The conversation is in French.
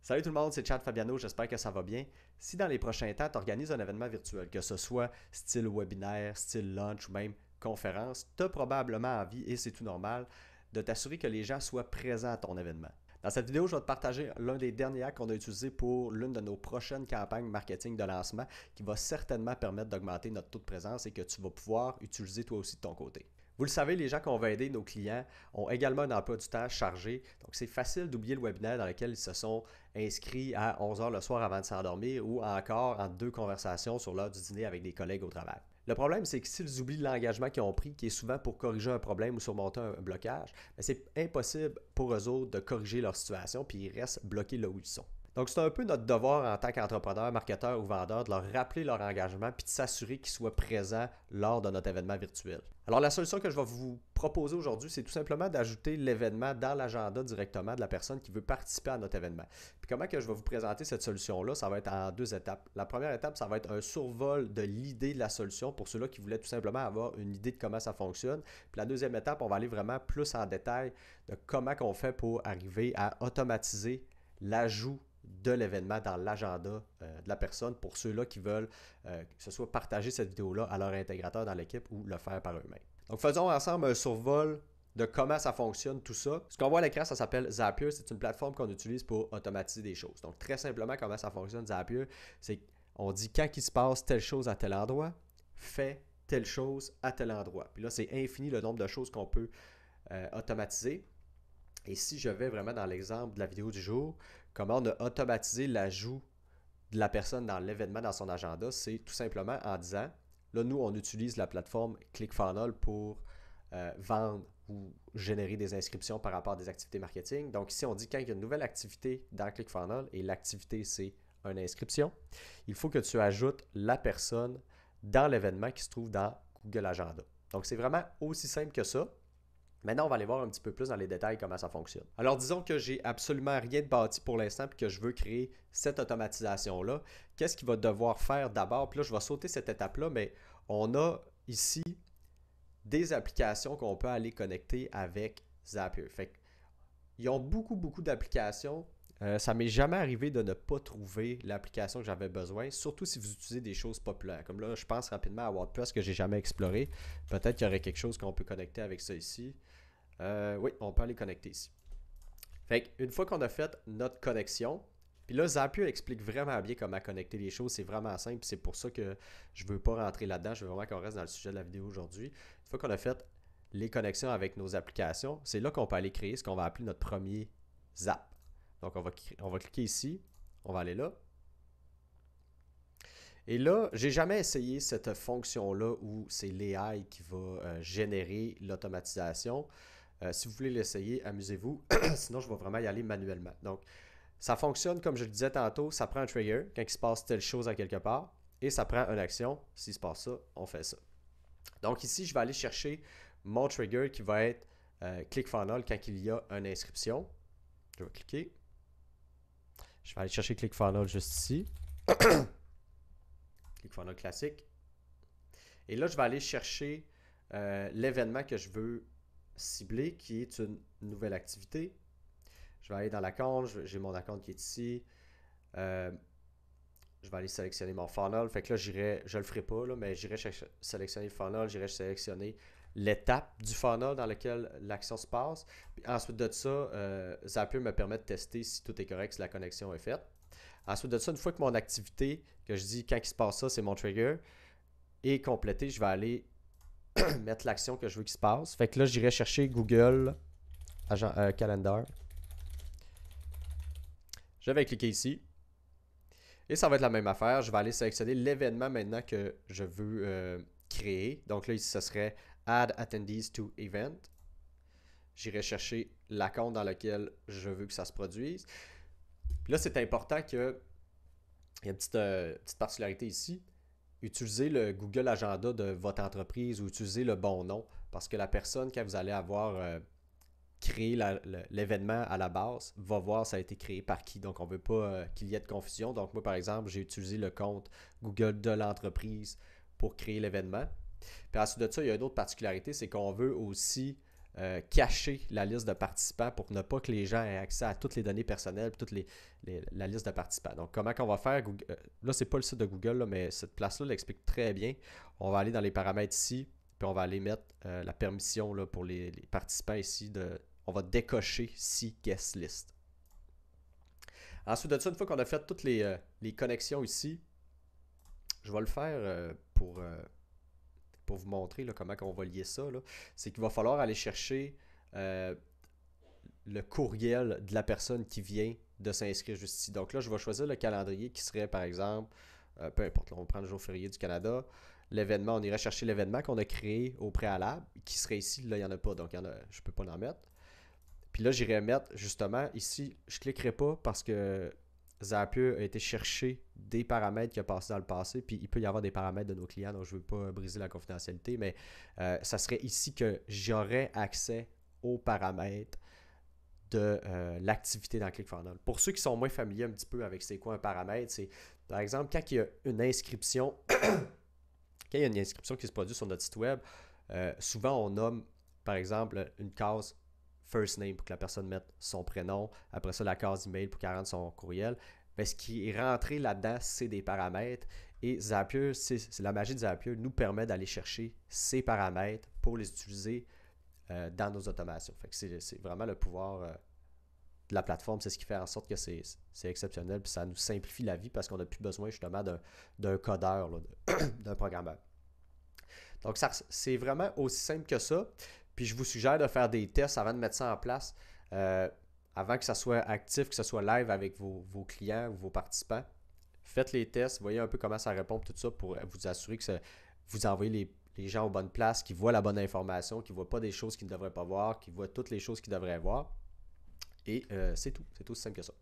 Salut tout le monde, c'est Chad Fabiano, j'espère que ça va bien. Si dans les prochains temps, tu organises un événement virtuel, que ce soit style webinaire, style lunch ou même conférence, tu as probablement envie, et c'est tout normal, de t'assurer que les gens soient présents à ton événement. Dans cette vidéo, je vais te partager l'un des derniers hacks qu'on a utilisé pour l'une de nos prochaines campagnes marketing de lancement qui va certainement permettre d'augmenter notre taux de présence et que tu vas pouvoir utiliser toi aussi de ton côté. Vous le savez, les gens qu'on va aider, nos clients, ont également un emploi du temps chargé. Donc, c'est facile d'oublier le webinaire dans lequel ils se sont inscrits à 11 heures le soir avant de s'endormir ou encore en deux conversations sur l'heure du dîner avec des collègues au travail. Le problème, c'est que s'ils oublient l'engagement qu'ils ont pris, qui est souvent pour corriger un problème ou surmonter un blocage, c'est impossible pour eux autres de corriger leur situation puis ils restent bloqués là où ils sont. Donc, c'est un peu notre devoir en tant qu'entrepreneur, marketeur ou vendeur de leur rappeler leur engagement puis de s'assurer qu'ils soient présents lors de notre événement virtuel. Alors, la solution que je vais vous proposer aujourd'hui, c'est tout simplement d'ajouter l'événement dans l'agenda directement de la personne qui veut participer à notre événement. Puis comment que je vais vous présenter cette solution-là, ça va être en deux étapes. La première étape, ça va être un survol de l'idée de la solution pour ceux-là qui voulaient tout simplement avoir une idée de comment ça fonctionne. Puis la deuxième étape, on va aller vraiment plus en détail de comment on fait pour arriver à automatiser l'ajout de l'événement dans l'agenda de la personne pour ceux-là qui veulent que ce soit partager cette vidéo-là à leur intégrateur dans l'équipe ou le faire par eux-mêmes. Donc faisons ensemble un survol de comment ça fonctionne tout ça. Ce qu'on voit à l'écran, ça s'appelle Zapier. C'est une plateforme qu'on utilise pour automatiser des choses. Donc très simplement, comment ça fonctionne Zapier, c'est qu'on dit quand il se passe telle chose à tel endroit, fais telle chose à tel endroit. Puis là, c'est infini le nombre de choses qu'on peut automatiser. Et si je vais vraiment dans l'exemple de la vidéo du jour, comment on a automatisé l'ajout de la personne dans l'événement dans son agenda, c'est tout simplement en disant, là nous on utilise la plateforme ClickFunnels pour vendre ou générer des inscriptions par rapport à des activités marketing. Donc ici on dit quand il y a une nouvelle activité dans ClickFunnels et l'activité c'est une inscription, il faut que tu ajoutes la personne dans l'événement qui se trouve dans Google Agenda. Donc c'est vraiment aussi simple que ça. Maintenant, on va aller voir un petit peu plus dans les détails comment ça fonctionne. Alors, disons que j'ai absolument rien de bâti pour l'instant et que je veux créer cette automatisation-là. Qu'est-ce qu'il va devoir faire d'abord? Puis là, je vais sauter cette étape-là, mais on a ici des applications qu'on peut aller connecter avec Zapier. Fait ils ont beaucoup d'applications. Ça m'est jamais arrivé de ne pas trouver l'application que j'avais besoin, surtout si vous utilisez des choses populaires. Comme là, je pense rapidement à WordPress que j'ai jamais exploré. Peut-être qu'il y aurait quelque chose qu'on peut connecter avec ça ici. Oui, on peut aller connecter ici. Fait une fois qu'on a fait notre connexion, puis là, Zapier explique vraiment bien comment connecter les choses. C'est vraiment simple. C'est pour ça que je ne veux pas rentrer là-dedans. Je veux vraiment qu'on reste dans le sujet de la vidéo aujourd'hui. Une fois qu'on a fait les connexions avec nos applications, c'est là qu'on peut aller créer ce qu'on va appeler notre premier Zap. Donc, on va cliquer ici. On va aller là. Et là, j'ai jamais essayé cette fonction-là où c'est l'AI qui va générer l'automatisation. Si vous voulez l'essayer, amusez-vous. Sinon, je vais vraiment y aller manuellement. Donc, ça fonctionne comme je le disais tantôt. Ça prend un trigger quand il se passe telle chose à quelque part. Et ça prend une action. S'il se passe ça, on fait ça. Donc ici, je vais aller chercher mon trigger qui va être ClickFunnels quand il y a une inscription. Je vais cliquer. Je vais aller chercher ClickFunnels juste ici. ClickFunnels classique. Et là, je vais aller chercher l'événement que je veux cibler, qui est une nouvelle activité. Je vais aller dans la compte, j'ai mon compte qui est ici. Je vais aller sélectionner mon funnel. Fait que là, je le ferai pas, là, mais j'irai sélectionner le funnel, j'irai sélectionner l'étape du funnel dans laquelle l'action se passe. Puis ensuite de ça, Zapier me permet de tester si tout est correct, si la connexion est faite. Ensuite de ça, une fois que mon activité, que je dis quand il se passe ça, c'est mon trigger, est complétée, je vais aller mettre l'action que je veux qu'il se passe. Fait que là, j'irai chercher Google Calendar. Je vais cliquer ici. Et ça va être la même affaire. Je vais aller sélectionner l'événement maintenant que je veux créer. Donc là, ici, ce serait Add Attendees to Event. J'irai chercher la compte dans lequel je veux que ça se produise. Puis là, c'est important que il y a une petite particularité ici. Utilisez le Google Agenda de votre entreprise ou utilisez le bon nom parce que la personne, quand vous allez avoir créé l'événement à la base, va voir ça a été créé par qui. Donc, on ne veut pas qu'il y ait de confusion. Donc, moi, par exemple, j'ai utilisé le compte Google de l'entreprise pour créer l'événement. Puis ensuite de ça, il y a une autre particularité, c'est qu'on veut aussi cacher la liste de participants pour ne pas que les gens aient accès à toutes les données personnelles et la liste de participants. Donc, comment qu'on va faire? Là, c'est pas le site de Google, là, mais cette place-là l'explique très bien. On va aller dans les paramètres ici, puis on va aller mettre la permission là, pour les participants ici. On va décocher si guest list. Ensuite de ça, une fois qu'on a fait toutes les connexions ici, je vais le faire pour vous montrer là, comment on va lier ça. C'est qu'il va falloir aller chercher le courriel de la personne qui vient de s'inscrire juste ici. Donc là, je vais choisir le calendrier qui serait, par exemple, peu importe, là, on prend le jour férié du Canada. L'événement, on irait chercher l'événement qu'on a créé au préalable, qui serait ici. Là, il n'y en a pas, donc je ne peux pas en mettre. Puis là, j'irai mettre, justement, ici, je ne cliquerai pas parce que Zapier a été chercher des paramètres qu'il a passés dans le passé, puis il peut y avoir des paramètres de nos clients, donc je ne veux pas briser la confidentialité, mais ça serait ici que j'aurais accès aux paramètres de l'activité dans ClickFunnels. Pour ceux qui sont moins familiers un petit peu avec c'est quoi un paramètre, c'est par exemple quand il y a une inscription, quand il y a une inscription qui se produit sur notre site web, souvent on nomme par exemple une case first name pour que la personne mette son prénom, après ça la case email pour qu'elle rentre son courriel. Mais ce qui est rentré là-dedans, c'est des paramètres et Zapier, c'est la magie de Zapier, nous permet d'aller chercher ces paramètres pour les utiliser dans nos automations. Fait que c'est vraiment le pouvoir de la plateforme, c'est ce qui fait en sorte que c'est exceptionnel puis ça nous simplifie la vie parce qu'on n'a plus besoin justement d'un codeur, d'un programmeur. Donc c'est vraiment aussi simple que ça. Puis je vous suggère de faire des tests avant de mettre ça en place, avant que ça soit actif, que ça soit live avec vos clients ou vos participants. Faites les tests, voyez un peu comment ça répond, tout ça pour vous assurer que vous envoyez les gens aux bonnes places, qu'ils voient la bonne information, qu'ils ne voient pas des choses qu'ils ne devraient pas voir, qu'ils voient toutes les choses qu'ils devraient voir. Et c'est tout. C'est aussi simple que ça.